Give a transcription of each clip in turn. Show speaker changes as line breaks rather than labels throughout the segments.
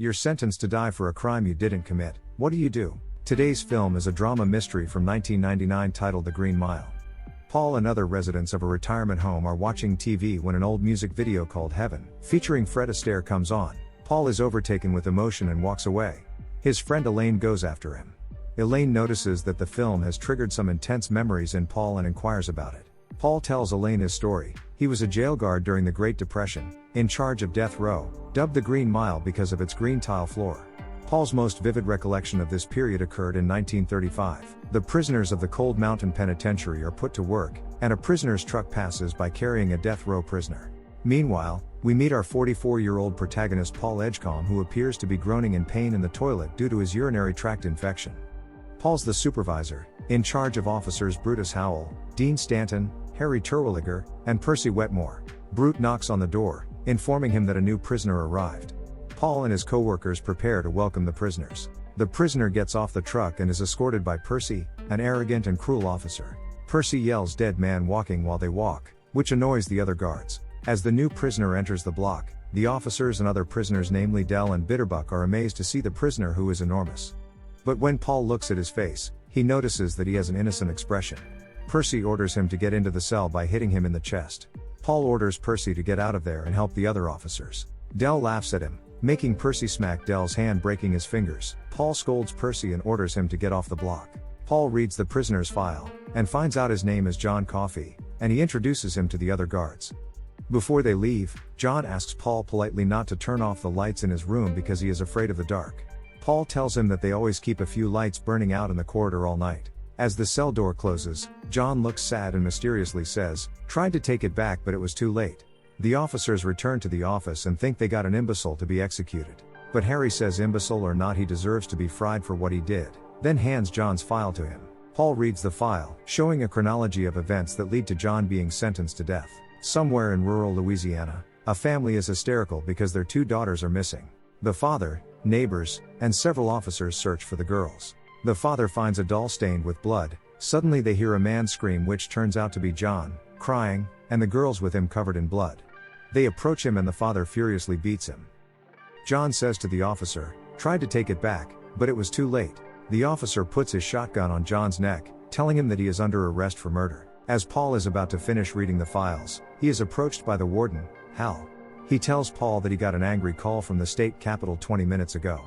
You're sentenced to die for a crime you didn't commit. What do you do? Today's film is a drama mystery from 1999 titled The Green Mile. Paul and other residents of a retirement home are watching TV when an old music video called Heaven, featuring Fred Astaire, comes on. Paul is overtaken with emotion and walks away. His friend Elaine goes after him. Elaine notices that the film has triggered some intense memories in Paul and inquires about it. Paul tells Elaine his story. He was a jail guard during the Great Depression, in charge of death row, dubbed the Green Mile because of its green tile floor. Paul's most vivid recollection of this period occurred in 1935. The prisoners of the Cold Mountain Penitentiary are put to work, and a prisoner's truck passes by carrying a death row prisoner. Meanwhile, we meet our 44-year-old protagonist Paul Edgecombe, who appears to be groaning in pain in the toilet due to his urinary tract infection. Paul's the supervisor, in charge of officers Brutus Howell, Dean Stanton, Harry Terwilliger, and Percy Wetmore. Brute knocks on the door, informing him that a new prisoner arrived. Paul and his co-workers prepare to welcome the prisoners. The prisoner gets off the truck and is escorted by Percy, an arrogant and cruel officer. Percy yells "Dead man walking" while they walk, which annoys the other guards. As the new prisoner enters the block, the officers and other prisoners, namely Dell and Bitterbuck, are amazed to see the prisoner, who is enormous. But when Paul looks at his face, he notices that he has an innocent expression. Percy orders him to get into the cell by hitting him in the chest. Paul orders Percy to get out of there and help the other officers. Dell laughs at him, making Percy smack Dell's hand, breaking his fingers. Paul scolds Percy and orders him to get off the block. Paul reads the prisoner's file, and finds out his name is John Coffey, and he introduces him to the other guards. Before they leave, John asks Paul politely not to turn off the lights in his room because he is afraid of the dark. Paul tells him that they always keep a few lights burning out in the corridor all night. As the cell door closes, John looks sad and mysteriously says, "Tried to take it back but it was too late." The officers return to the office and think they got an imbecile to be executed. But Harry says imbecile or not, he deserves to be fried for what he did, then hands John's file to him. Paul reads the file, showing a chronology of events that lead to John being sentenced to death. Somewhere in rural Louisiana, a family is hysterical because their 2 daughters are missing. The father, neighbors, and several officers search for the girls. The father finds a doll stained with blood. Suddenly they hear a man scream, which turns out to be John, crying, and the girls with him covered in blood. They approach him and the father furiously beats him. John says to the officer, "Tried to take it back, but it was too late." The officer puts his shotgun on John's neck, telling him that he is under arrest for murder. As Paul is about to finish reading the files, he is approached by the warden, Hal. He tells Paul that he got an angry call from the state capitol 20 minutes ago.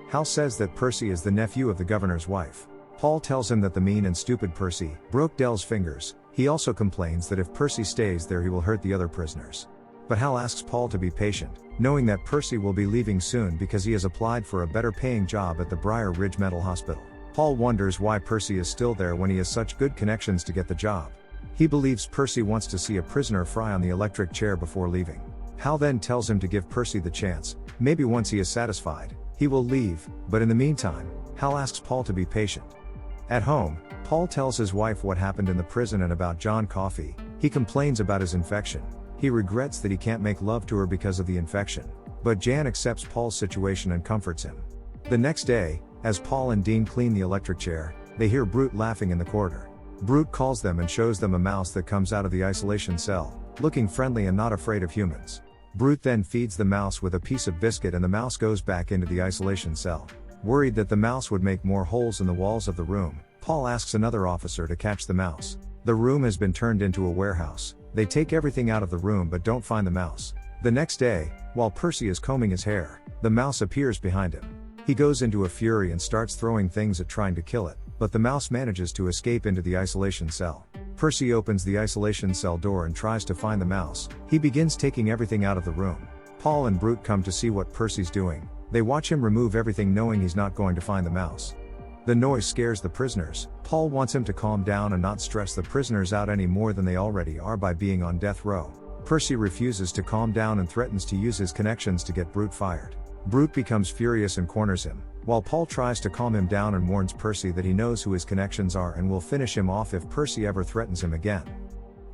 Hal says that Percy is the nephew of the governor's wife. Paul tells him that the mean and stupid Percy broke Dell's fingers. He also complains that if Percy stays there he will hurt the other prisoners. But Hal asks Paul to be patient, knowing that Percy will be leaving soon because he has applied for a better paying job at the Briar Ridge Mental Hospital. Paul wonders why Percy is still there when he has such good connections to get the job. He believes Percy wants to see a prisoner fry on the electric chair before leaving. Hal then tells him to give Percy the chance. Maybe once he is satisfied, he will leave, but in the meantime, Hal asks Paul to be patient. At home, Paul tells his wife what happened in the prison and about John Coffey. He complains about his infection. He regrets that he can't make love to her because of the infection. But Jan accepts Paul's situation and comforts him. The next day, as Paul and Dean clean the electric chair, they hear Brute laughing in the corridor. Brute calls them and shows them a mouse that comes out of the isolation cell, looking friendly and not afraid of humans. Brute then feeds the mouse with a piece of biscuit and the mouse goes back into the isolation cell. Worried that the mouse would make more holes in the walls of the room, Paul asks another officer to catch the mouse. The room has been turned into a warehouse. They take everything out of the room but don't find the mouse. The next day, while Percy is combing his hair, the mouse appears behind him. He goes into a fury and starts throwing things at trying to kill it, but the mouse manages to escape into the isolation cell. Percy opens the isolation cell door and tries to find the mouse. He begins taking everything out of the room. Paul and Brute come to see what Percy's doing. They watch him remove everything, knowing he's not going to find the mouse. The noise scares the prisoners. Paul wants him to calm down and not stress the prisoners out any more than they already are by being on death row. Percy refuses to calm down and threatens to use his connections to get Brute fired. Brute becomes furious and corners him, while Paul tries to calm him down and warns Percy that he knows who his connections are and will finish him off if Percy ever threatens him again.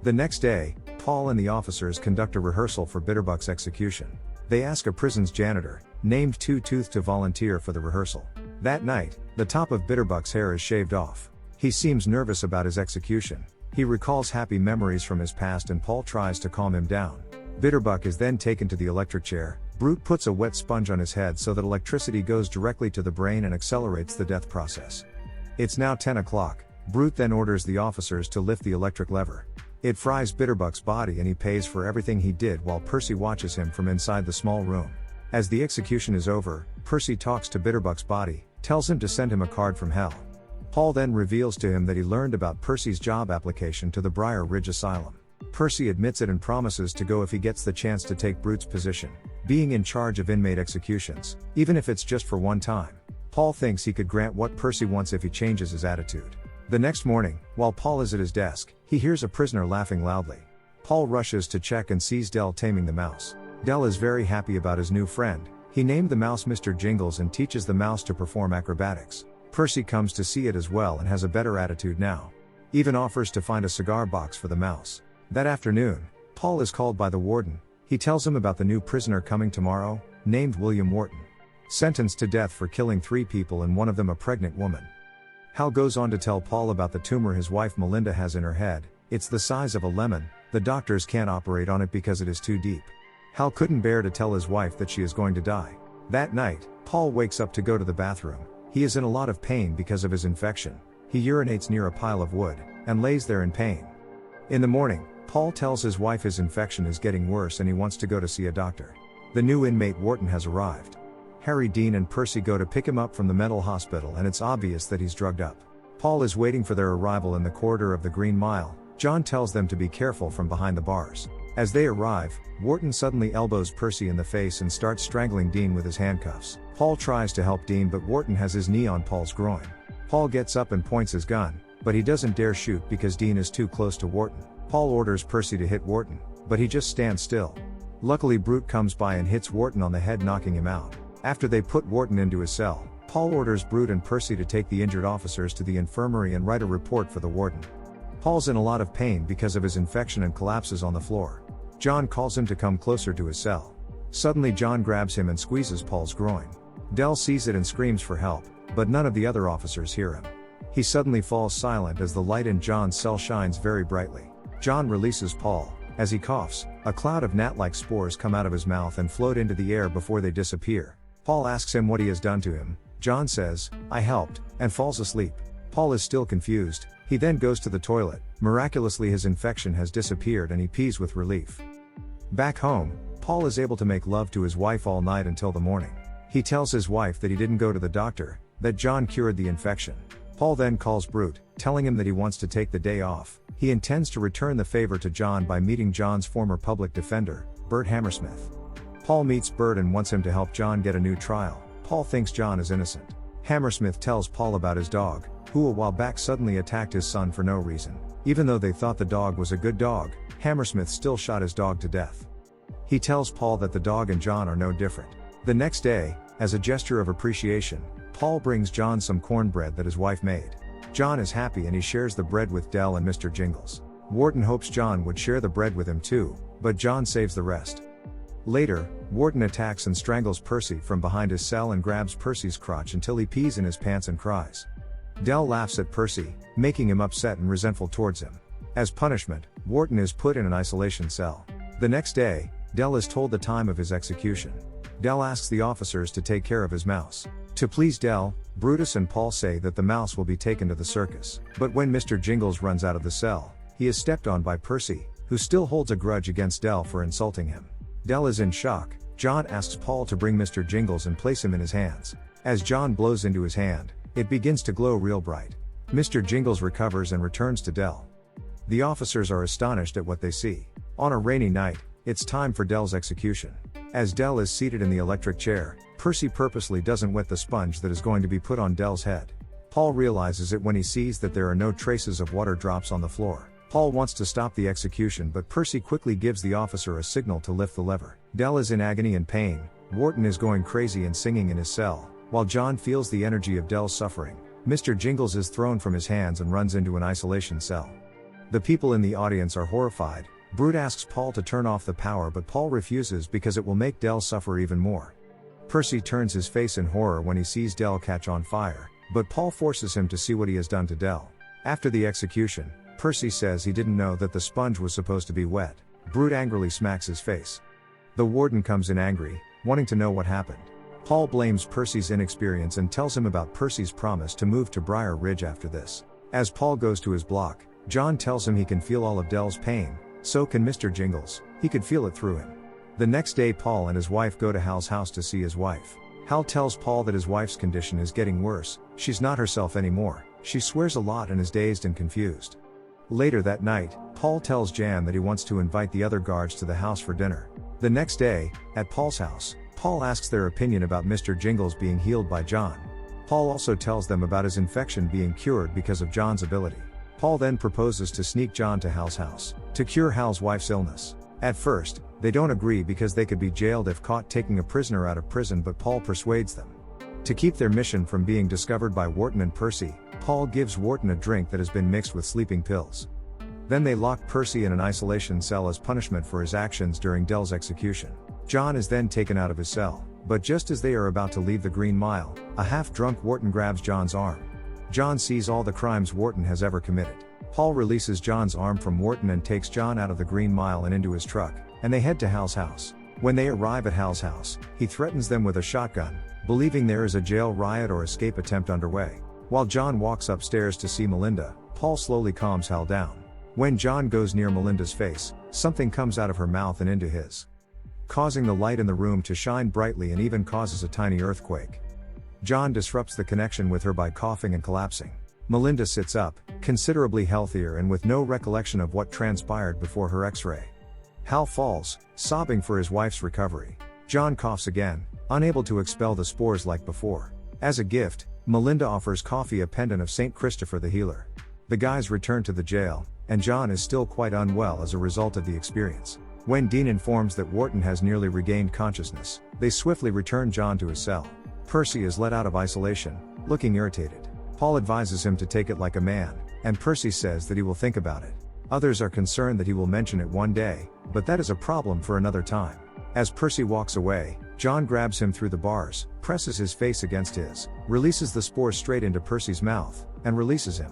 The next day, Paul and the officers conduct a rehearsal for Bitterbuck's execution. They ask a prison's janitor, named Two Tooth, to volunteer for the rehearsal. That night, the top of Bitterbuck's hair is shaved off. He seems nervous about his execution. He recalls happy memories from his past and Paul tries to calm him down. Bitterbuck is then taken to the electric chair. Brute puts a wet sponge on his head so that electricity goes directly to the brain and accelerates the death process. It's now 10 o'clock. Brute then orders the officers to lift the electric lever. It fries Bitterbuck's body and he pays for everything he did while Percy watches him from inside the small room. As the execution is over, Percy talks to Bitterbuck's body, tells him to send him a card from hell. Paul then reveals to him that he learned about Percy's job application to the Briar Ridge Asylum. Percy admits it and promises to go if he gets the chance to take Brute's position, being in charge of inmate executions, even if it's just for one time. Paul thinks he could grant what Percy wants if he changes his attitude. The next morning, while Paul is at his desk, he hears a prisoner laughing loudly. Paul rushes to check and sees Del taming the mouse. Del is very happy about his new friend. He named the mouse Mr. Jingles and teaches the mouse to perform acrobatics. Percy comes to see it as well and has a better attitude now. Even offers to find a cigar box for the mouse. That afternoon, Paul is called by the warden. He tells him about the new prisoner coming tomorrow, named William Wharton. Sentenced to death for killing 3 people and one of them a pregnant woman. Hal goes on to tell Paul about the tumor his wife Melinda has in her head. It's the size of a lemon. The doctors can't operate on it because it is too deep. Hal couldn't bear to tell his wife that she is going to die. That night, Paul wakes up to go to the bathroom. He is in a lot of pain because of his infection. He urinates near a pile of wood, and lays there in pain. In the morning, Paul tells his wife his infection is getting worse and he wants to go to see a doctor. The new inmate Wharton has arrived. Harry, Dean and Percy go to pick him up from the mental hospital and it's obvious that he's drugged up. Paul is waiting for their arrival in the corridor of the Green Mile. John tells them to be careful from behind the bars. As they arrive, Wharton suddenly elbows Percy in the face and starts strangling Dean with his handcuffs. Paul tries to help Dean but Wharton has his knee on Paul's groin. Paul gets up and points his gun, but he doesn't dare shoot because Dean is too close to Wharton. Paul orders Percy to hit Wharton, but he just stands still. Luckily Brute comes by and hits Wharton on the head, knocking him out. After they put Wharton into his cell, Paul orders Brute and Percy to take the injured officers to the infirmary and write a report for the warden. Paul's in a lot of pain because of his infection and collapses on the floor. John calls him to come closer to his cell. Suddenly John grabs him and squeezes Paul's groin. Del sees it and screams for help, but none of the other officers hear him. He suddenly falls silent as the light in John's cell shines very brightly. John releases Paul. As he coughs, a cloud of gnat-like spores come out of his mouth and float into the air before they disappear. Paul asks him what he has done to him. John says, "I helped," and falls asleep. Paul is still confused. He then goes to the toilet. Miraculously his infection has disappeared and he pees with relief. Back home, Paul is able to make love to his wife all night until the morning. He tells his wife that he didn't go to the doctor, that John cured the infection. Paul then calls Brute, telling him that he wants to take the day off. He intends to return the favor to John by meeting John's former public defender, Bert Hammersmith. Paul meets Bert and wants him to help John get a new trial. Paul thinks John is innocent. Hammersmith tells Paul about his dog, who a while back suddenly attacked his son for no reason. Even though they thought the dog was a good dog, Hammersmith still shot his dog to death. He tells Paul that the dog and John are no different. The next day, as a gesture of appreciation, Paul brings John some cornbread that his wife made. John is happy and he shares the bread with Del and Mr. Jingles. Wharton hopes John would share the bread with him too, but John saves the rest. Later, Wharton attacks and strangles Percy from behind his cell and grabs Percy's crotch until he pees in his pants and cries. Del laughs at Percy, making him upset and resentful towards him. As punishment, Wharton is put in an isolation cell. The next day, Del is told the time of his execution. Del asks the officers to take care of his mouse. To please Del, Brutus and Paul say that the mouse will be taken to the circus. But when Mr. Jingles runs out of the cell, he is stepped on by Percy, who still holds a grudge against Del for insulting him. Del is in shock. John asks Paul to bring Mr. Jingles and place him in his hands. As John blows into his hand, it begins to glow real bright. Mr. Jingles recovers and returns to Del. The officers are astonished at what they see. On a rainy night, it's time for Del's execution. As Del is seated in the electric chair, Percy purposely doesn't wet the sponge that is going to be put on Del's head. Paul realizes it when he sees that there are no traces of water drops on the floor. Paul wants to stop the execution but Percy quickly gives the officer a signal to lift the lever. Del is in agony and pain. Wharton is going crazy and singing in his cell. While John feels the energy of Del's suffering, Mr. Jingles is thrown from his hands and runs into an isolation cell. The people in the audience are horrified. Brute asks Paul to turn off the power but Paul refuses because it will make Del suffer even more. Percy turns his face in horror when he sees Del catch on fire, but Paul forces him to see what he has done to Del. After the execution, Percy says he didn't know that the sponge was supposed to be wet. Brute angrily smacks his face. The warden comes in angry. wanting to know what happened. Paul blames Percy's inexperience and tells him about Percy's promise to move to Briar Ridge after this. As Paul goes to his block, John tells him he can feel all of Dell's pain, so can Mr. Jingles, he could feel it through him. The next day Paul and his wife go to Hal's house to see his wife. Hal tells Paul that his wife's condition is getting worse, she's not herself anymore, she swears a lot and is dazed and confused. Later that night, Paul tells Jan that he wants to invite the other guards to the house for dinner. The next day, at Paul's house, Paul asks their opinion about Mr. Jingles being healed by John. Paul also tells them about his infection being cured because of John's ability. Paul then proposes to sneak John to Hal's house, to cure Hal's wife's illness. At first, they don't agree because they could be jailed if caught taking a prisoner out of prison, but Paul persuades them. To keep their mission from being discovered by Wharton and Percy, Paul gives Wharton a drink that has been mixed with sleeping pills. Then they lock Percy in an isolation cell as punishment for his actions during Dell's execution. John is then taken out of his cell, but just as they are about to leave the Green Mile, a half-drunk Wharton grabs John's arm. John sees all the crimes Wharton has ever committed. Paul releases John's arm from Wharton and takes John out of the Green Mile and into his truck, and they head to Hal's house. When they arrive at Hal's house, he threatens them with a shotgun, believing there is a jail riot or escape attempt underway. While John walks upstairs to see Melinda, Paul slowly calms Hal down. When John goes near Melinda's face, something comes out of her mouth and into his, causing the light in the room to shine brightly and even causes a tiny earthquake. John disrupts the connection with her by coughing and collapsing. Melinda sits up, considerably healthier and with no recollection of what transpired before her X-ray. Hal falls, sobbing for his wife's recovery. John coughs again, unable to expel the spores like before. As a gift, Melinda offers Coffee a pendant of St. Christopher the Healer. The guys return to the jail, and John is still quite unwell as a result of the experience. When Dean informs that Wharton has nearly regained consciousness, they swiftly return John to his cell. Percy is let out of isolation, looking irritated. Paul advises him to take it like a man, and Percy says that he will think about it. Others are concerned that he will mention it one day, but that is a problem for another time. As Percy walks away, John grabs him through the bars, presses his face against his, releases the spores straight into Percy's mouth, and releases him.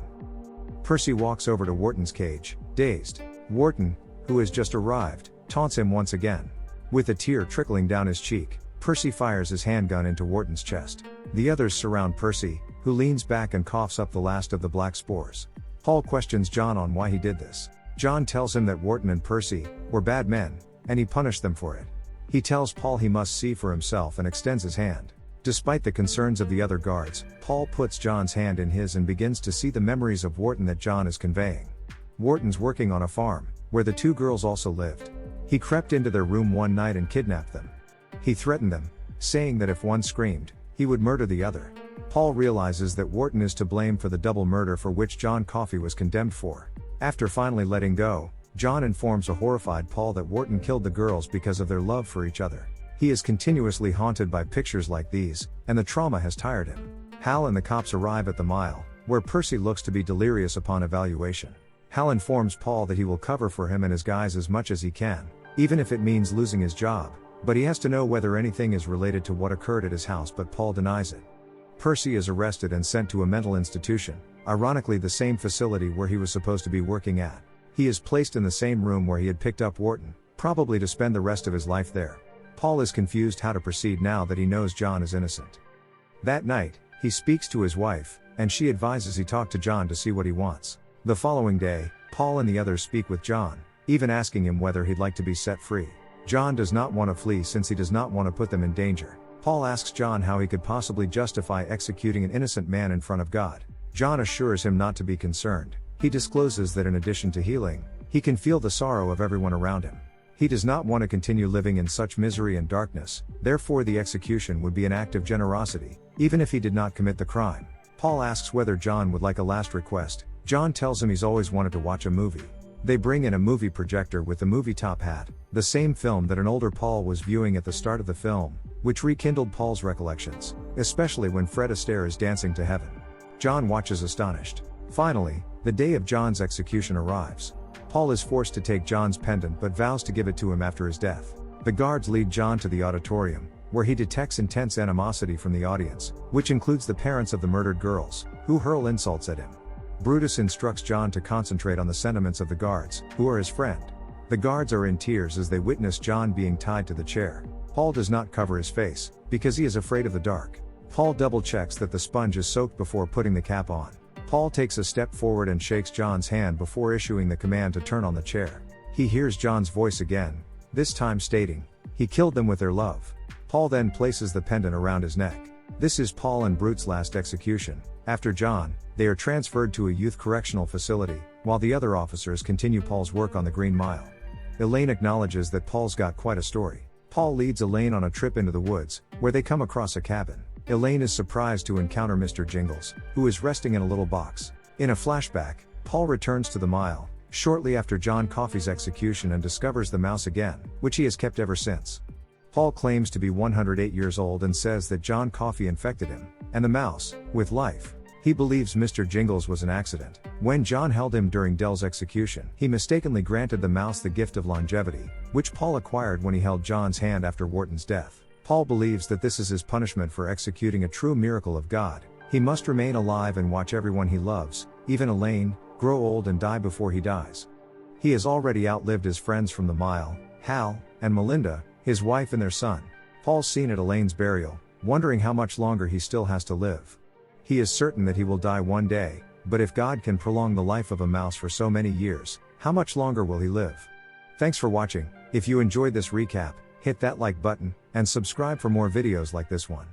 Percy walks over to Wharton's cage, dazed. Wharton, who has just arrived, taunts him once again. With a tear trickling down his cheek, Percy fires his handgun into Wharton's chest. The others surround Percy, who leans back and coughs up the last of the black spores. Paul questions John on why he did this. John tells him that Wharton and Percy were bad men, and he punished them for it. He tells Paul he must see for himself and extends his hand. Despite the concerns of the other guards, Paul puts John's hand in his and begins to see the memories of Wharton that John is conveying. Wharton's working on a farm, where the two girls also lived. He crept into their room one night and kidnapped them. He threatened them, saying that if one screamed, he would murder the other. Paul realizes that Wharton is to blame for the double murder for which John Coffey was condemned for. After finally letting go, John informs a horrified Paul that Wharton killed the girls because of their love for each other. He is continuously haunted by pictures like these, and the trauma has tired him. Hal and the cops arrive at the mile, where Percy looks to be delirious upon evaluation. Hal informs Paul that he will cover for him and his guys as much as he can, even if it means losing his job, but he has to know whether anything is related to what occurred at his house, but Paul denies it. Percy is arrested and sent to a mental institution, ironically the same facility where he was supposed to be working at. He is placed in the same room where he had picked up Wharton, probably to spend the rest of his life there. Paul is confused how to proceed now that he knows John is innocent. That night, he speaks to his wife, and she advises he talk to John to see what he wants. The following day, Paul and the others speak with John, even asking him whether he'd like to be set free. John does not want to flee since he does not want to put them in danger. Paul asks John how he could possibly justify executing an innocent man in front of God. John assures him not to be concerned. He discloses that in addition to healing, he can feel the sorrow of everyone around him. He does not want to continue living in such misery and darkness, therefore the execution would be an act of generosity, even if he did not commit the crime. Paul asks whether John would like a last request. John tells him he's always wanted to watch a movie. They bring in a movie projector with the movie top hat, the same film that an older Paul was viewing at the start of the film, which rekindled Paul's recollections, especially when Fred Astaire is dancing to heaven. John watches astonished. Finally, the day of John's execution arrives. Paul is forced to take John's pendant but vows to give it to him after his death. The guards lead John to the auditorium, where he detects intense animosity from the audience, which includes the parents of the murdered girls, who hurl insults at him. Brutus instructs John to concentrate on the sentiments of the guards, who are his friend. The guards are in tears as they witness John being tied to the chair. Paul does not cover his face, because he is afraid of the dark. Paul double checks that the sponge is soaked before putting the cap on. Paul takes a step forward and shakes John's hand before issuing the command to turn on the chair. He hears John's voice again, this time stating, "He killed them with their love." Paul then places the pendant around his neck. This is Paul and Brute's last execution. After John, they are transferred to a youth correctional facility, while the other officers continue Paul's work on the Green Mile. Elaine acknowledges that Paul's got quite a story. Paul leads Elaine on a trip into the woods, where they come across a cabin. Elaine is surprised to encounter Mr. Jingles, who is resting in a little box. In a flashback, Paul returns to the mile, shortly after John Coffey's execution, and discovers the mouse again, which he has kept ever since. Paul claims to be 108 years old and says that John Coffey infected him, and the mouse, with life. He believes Mr. Jingles was an accident. When John held him during Dell's execution, he mistakenly granted the mouse the gift of longevity, which Paul acquired when he held John's hand after Wharton's death. Paul believes that this is his punishment for executing a true miracle of God. He must remain alive and watch everyone he loves, even Elaine, grow old and die before he dies. He has already outlived his friends from the mile, Hal, and Melinda, his wife and their son. Paul's seen at Elaine's burial, wondering how much longer he still has to live. He is certain that he will die one day, but if God can prolong the life of a mouse for so many years, how much longer will he live? Thanks for watching. If you enjoyed this recap, hit that like button, and subscribe for more videos like this one.